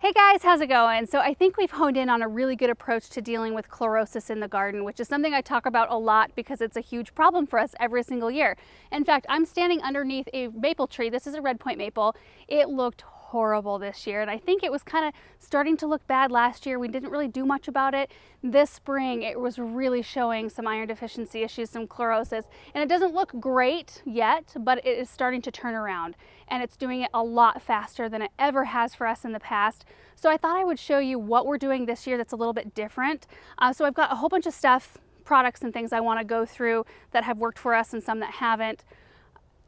Hey guys, how's it going? So I think we've honed in on a really good approach to dealing with chlorosis in the garden, which is something I talk about a lot because it's a huge problem for us every single year. In fact, I'm standing underneath a maple tree. This is a red point maple. It looked horrible this year, and I think it was kind of starting to look bad last year. We didn't really do much about it. This spring, it was really showing some iron deficiency issues, some chlorosis, and it doesn't look great yet, but it is starting to turn around, and it's doing it a lot faster than it ever has for us in the past. So I thought I would show you what we're doing this year that's a little bit different. So I've got a whole bunch of stuff, products and things I want to go through that have worked for us and some that haven't.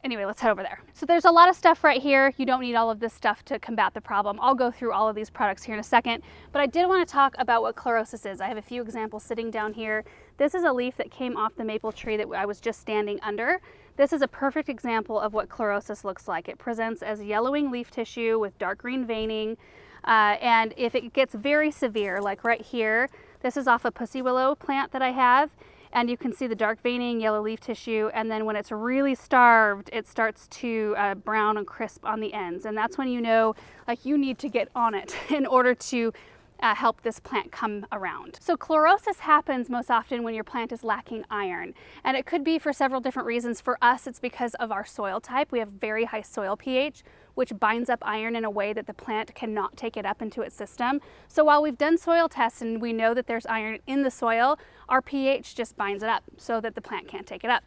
Anyway, let's head over there. So there's a lot of stuff right here. You don't need all of this stuff to combat the problem. I'll go through all of these products here in a second, but I did want to talk about what chlorosis is. I have a few examples sitting down here. This is a leaf that came off the maple tree that I was just standing under. This is a perfect example of what chlorosis looks like. It presents as yellowing leaf tissue with dark green veining, and if it gets very severe, like right here, this is off a pussy willow plant that I have, and you can see the dark veining, yellow leaf tissue, and then when it's really starved, it starts to brown and crisp on the ends. And that's when you know, like, you need to get on it in order to help this plant come around. So chlorosis happens most often when your plant is lacking iron, and it could be for several different reasons. For us, it's because of our soil type. We have very high soil pH, which binds up iron in a way that the plant cannot take it up into its system. So while we've done soil tests and we know that there's iron in the soil, our pH just binds it up so that the plant can't take it up.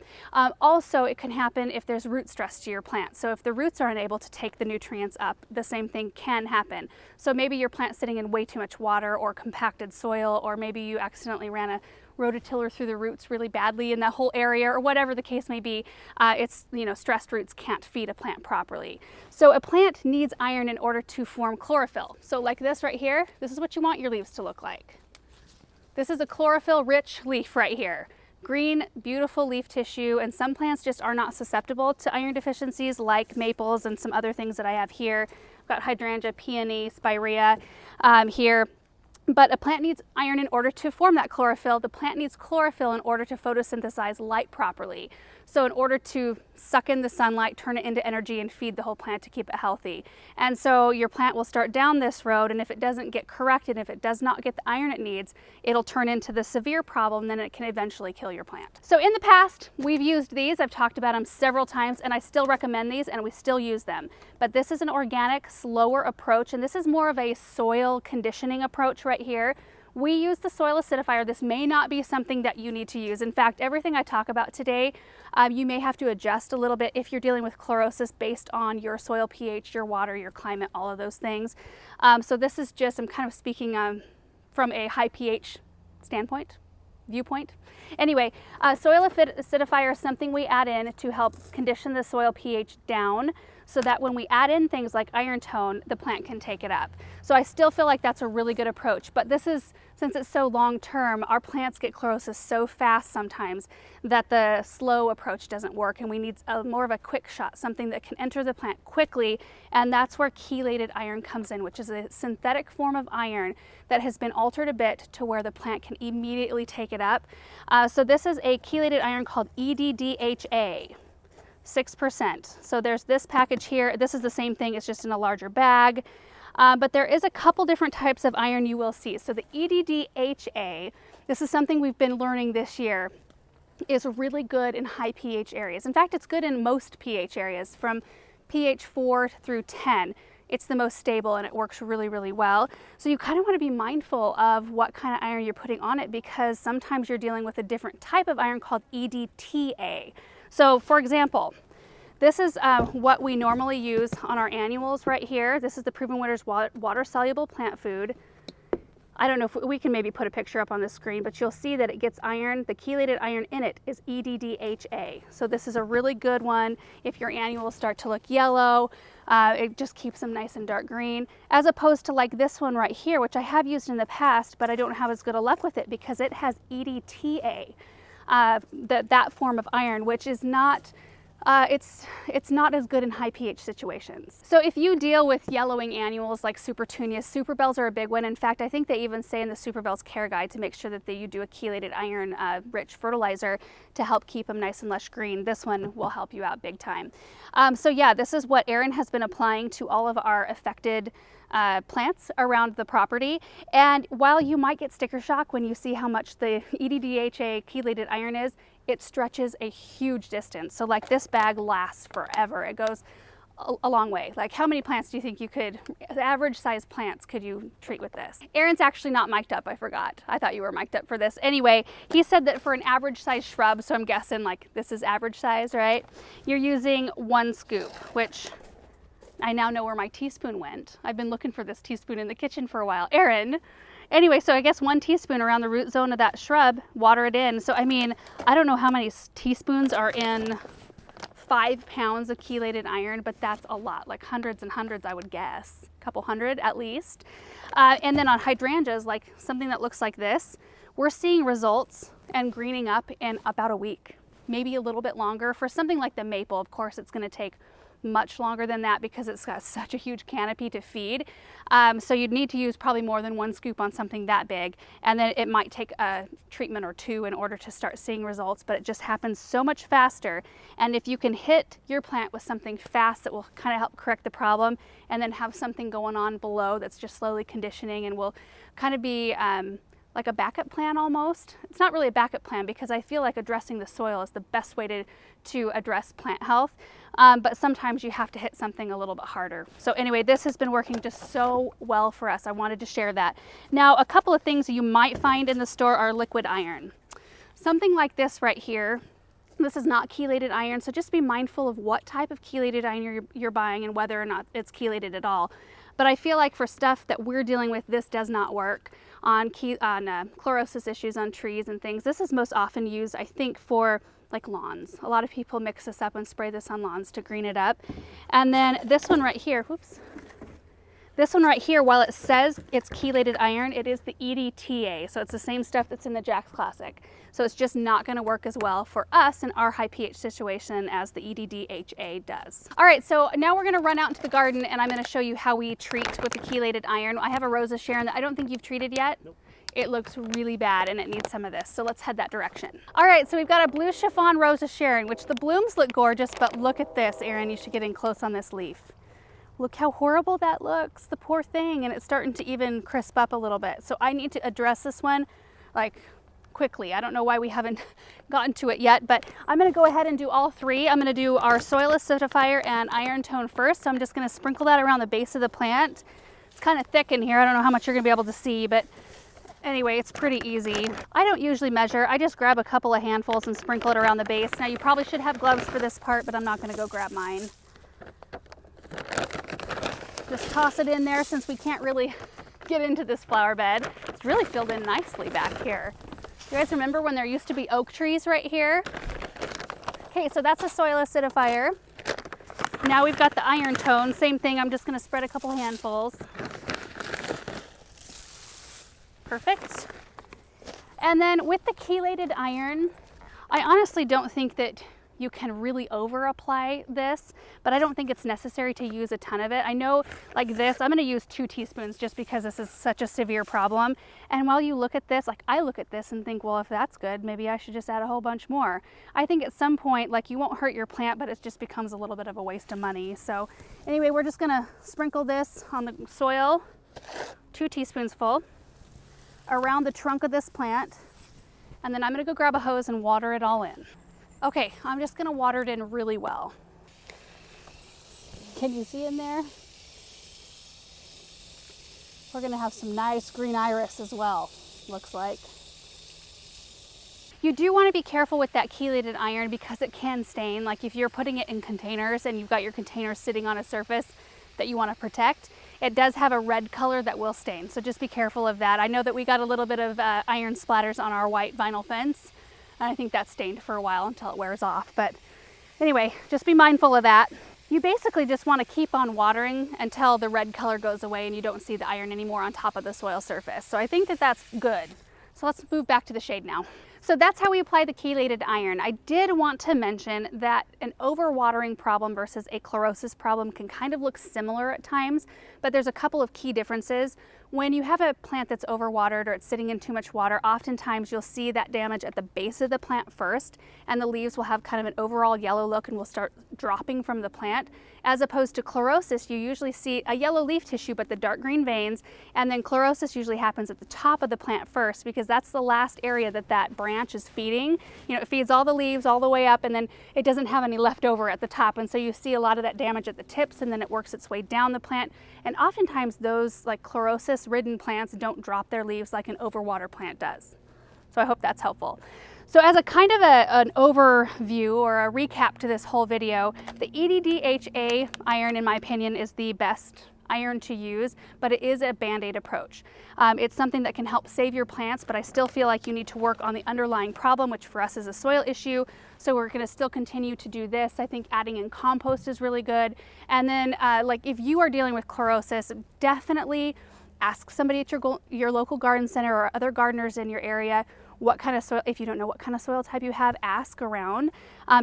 Also, it can happen if there's root stress to your plant. So if the roots are unable to take the nutrients up, the same thing can happen. So maybe your plant's sitting in way too much water or compacted soil, or maybe you accidentally ran a rototiller through the roots really badly in that whole area, or whatever the case may be. It's, you know, stressed roots can't feed a plant properly. So a plant needs iron in order to form chlorophyll. So like this right here, this is what you want your leaves to look like. This is a chlorophyll rich leaf right here. Green, beautiful leaf tissue, and some plants just are not susceptible to iron deficiencies, like maples and some other things that I have here. I've got hydrangea, peony, spirea here. But a plant needs iron in order to form that chlorophyll. The plant needs chlorophyll in order to photosynthesize light properly. So in order to suck in the sunlight, turn it into energy, and feed the whole plant to keep it healthy. And so your plant will start down this road, and if it doesn't get corrected, if it does not get the iron it needs, it'll turn into the severe problem, then it can eventually kill your plant. So in the past, we've used these. I've talked about them several times, and I still recommend these, and we still use them. But this is an organic, slower approach, and this is more of a soil conditioning approach right here. We use the soil acidifier. This may not be something that you need to use. In fact, everything I talk about today, you may have to adjust a little bit if you're dealing with chlorosis based on your soil pH, your water, your climate, all of those things. So this is just, I'm kind of speaking from a high pH viewpoint. Anyway, soil acidifier is something we add in to help condition the soil pH down so that when we add in things like iron tone, the plant can take it up. So I still feel like that's a really good approach, but this is, since it's so long term, our plants get chlorosis so fast sometimes that the slow approach doesn't work, and we need more of a quick shot, something that can enter the plant quickly, and that's where chelated iron comes in, which is a synthetic form of iron that has been altered a bit to where the plant can immediately take it up. So this is a chelated iron called EDDHA. 6%. So there's this package here. This is the same thing, it's just in a larger bag. But there is a couple different types of iron you will see. So the EDDHA, this is something we've been learning this year, is really good in high pH areas. In fact, it's good in most pH areas from pH 4 through 10. It's the most stable and it works really, really well. So you kind of want to be mindful of what kind of iron you're putting on it, because sometimes you're dealing with a different type of iron called EDTA. So for example, this is what we normally use on our annuals right here. This is the Proven Winners water-soluble plant food. I don't know if we can maybe put a picture up on the screen, but you'll see that it gets iron. The chelated iron in it is EDDHA. So this is a really good one if your annuals start to look yellow. It just keeps them nice and dark green, as opposed to like this one right here, which I have used in the past, but I don't have as good a luck with it because it has EDTA. That form of iron, which is not, it's not as good in high pH situations. So if you deal with yellowing annuals like Supertunias, Superbells are a big one. In fact, I think they even say in the Superbells care guide to make sure that you do a chelated iron rich fertilizer to help keep them nice and lush green. This one will help you out big time. So yeah, this is what Erin has been applying to all of our affected plants around the property. And while you might get sticker shock when you see how much the EDDHA chelated iron is, it stretches a huge distance. So like this bag lasts forever. It goes a long way. Like how many plants do you think you could, average size plants could you treat with this? Aaron's actually not mic'd up, I forgot. I thought you were mic'd up for this. Anyway, he said that for an average size shrub, so I'm guessing like this is average size, right? You're using 1 scoop, which I now know where my teaspoon went. I've been looking for this teaspoon in the kitchen for a while. Aaron, anyway, so I guess 1 teaspoon around the root zone of that shrub, water it in. So I mean, I don't know how many teaspoons are in 5 pounds of chelated iron, but that's a lot, like hundreds and hundreds, I would guess, a couple hundred at least. And then on hydrangeas, like something that looks like this, we're seeing results and greening up in about a week, maybe a little bit longer. For something like the maple, of course, it's going to take much longer than that because it's got such a huge canopy to feed. So you'd need to use probably more than 1 scoop on something that big, and then it might take a treatment or 2 in order to start seeing results, but it just happens so much faster. And if you can hit your plant with something fast that will kind of help correct the problem, and then have something going on below that's just slowly conditioning and will kind of be like a backup plan almost. It's not really a backup plan because I feel like addressing the soil is the best way to address plant health. But sometimes you have to hit something a little bit harder. So anyway, this has been working just so well for us. I wanted to share that. Now, a couple of things you might find in the store are liquid iron. Something like this right here. This is not chelated iron, so just be mindful of what type of chelated iron you're buying and whether or not it's chelated at all. But I feel like for stuff that we're dealing with, this does not work. On chlorosis issues on trees and things, this is most often used, I think, for like lawns. A lot of people mix this up and spray this on lawns to green it up. And then this one right here, whoops. This one right here, while it says it's chelated iron, it is the EDTA. So it's the same stuff that's in the Jack's Classic. So it's just not going to work as well for us in our high pH situation as the EDDHA does. All right, so now we're going to run out into the garden and I'm going to show you how we treat with the chelated iron. I have a Rosa Sharon that I don't think you've treated yet. Nope. It looks really bad and it needs some of this. So let's head that direction. All right, so we've got a blue chiffon Rosa Sharon, which the blooms look gorgeous, but look at this, Aaron, you should get in close on this leaf. Look how horrible that looks, the poor thing, and it's starting to even crisp up a little bit. So I need to address this one like quickly. I don't know why we haven't gotten to it yet, but I'm gonna go ahead and do all 3. I'm gonna do our soil acidifier and iron tone first. So I'm just gonna sprinkle that around the base of the plant. It's kind of thick in here. I don't know how much you're gonna be able to see, but anyway, it's pretty easy. I don't usually measure. I just grab a couple of handfuls and sprinkle it around the base. Now you probably should have gloves for this part, but I'm not gonna go grab mine. Just toss it in there since we can't really get into this flower bed. It's really filled in nicely back here. You guys remember when there used to be oak trees right here? Okay, so that's a soil acidifier. Now we've got the iron tone. Same thing, I'm just gonna spread a couple handfuls. Perfect. And then with the chelated iron, I honestly don't think that you can really over apply this, but I don't think it's necessary to use a ton of it. I know like this, I'm gonna use 2 teaspoons just because this is such a severe problem. And while you look at this, like I look at this and think, well, if that's good, maybe I should just add a whole bunch more. I think at some point, like you won't hurt your plant, but it just becomes a little bit of a waste of money. So anyway, we're just gonna sprinkle this on the soil, 2 teaspoons full, around the trunk of this plant. And then I'm gonna go grab a hose and water it all in. Okay, I'm just gonna water it in really well. Can you see in there? We're gonna have some nice green iris as well, looks like. You do wanna be careful with that chelated iron because it can stain. Like if you're putting it in containers and you've got your container sitting on a surface that you wanna protect, it does have a red color that will stain. So just be careful of that. I know that we got a little bit of iron splatters on our white vinyl fence. And I think that's stained for a while until it wears off. But anyway, just be mindful of that. You basically just want to keep on watering until the red color goes away and you don't see the iron anymore on top of the soil surface. So I think that that's good. So let's move back to the shade now. So that's how we apply the chelated iron. I did want to mention that an overwatering problem versus a chlorosis problem can kind of look similar at times, but there's a couple of key differences. When you have a plant that's overwatered or it's sitting in too much water, oftentimes you'll see that damage at the base of the plant first, and the leaves will have kind of an overall yellow look and will start dropping from the plant. As opposed to chlorosis, you usually see a yellow leaf tissue but the dark green veins, and then chlorosis usually happens at the top of the plant first because that's the last area that that branch is feeding. You know, it feeds all the leaves all the way up and then it doesn't have any left over at the top, and so you see a lot of that damage at the tips and then it works its way down the plant. And oftentimes those like chlorosis ridden plants don't drop their leaves like an overwater plant does. So I hope that's helpful. So as a kind of an overview or a recap to this whole video, the EDDHA iron, in my opinion, is the best iron to use, but it is a band-aid approach. It's something that can help save your plants, but I still feel like you need to work on the underlying problem, which for us is a soil issue. So we're going to still continue to do this. I think adding in compost is really good. And then like if you are dealing with chlorosis, definitely ask somebody at your local garden center or other gardeners in your area what kind of soil. If you don't know what kind of soil type you have, ask around,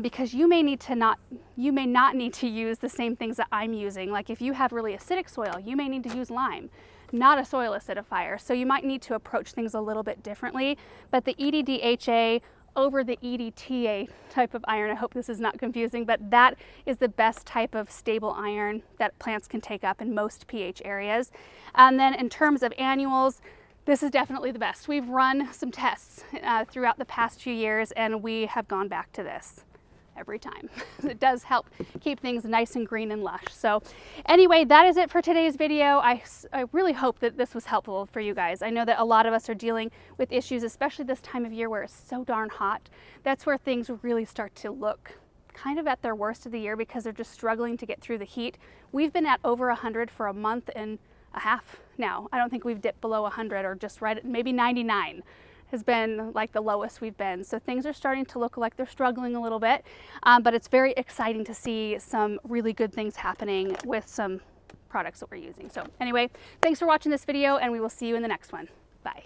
because you may not need to use the same things that I'm using. Like if you have really acidic soil, you may need to use lime, not a soil acidifier. So you might need to approach things a little bit differently. But the EDDHA over the EDTA type of iron, I hope this is not confusing, but that is the best type of stable iron that plants can take up in most pH areas. And then in terms of annuals, this is definitely the best. We've run some tests throughout the past few years and we have gone back to this every time. It does help keep things nice and green and lush. So anyway, that is it for today's video. I really hope that this was helpful for you guys. I know that a lot of us are dealing with issues, especially this time of year where it's so darn hot. That's where things really start to look kind of at their worst of the year because they're just struggling to get through the heat. We've been at over 100 for a month and a half now. I don't think we've dipped below 100, or just right at maybe 99 has been like the lowest we've been. So things are starting to look like they're struggling a little bit, but it's very exciting to see some really good things happening with some products that we're using. So anyway, thanks for watching this video and we will see you in the next one. Bye.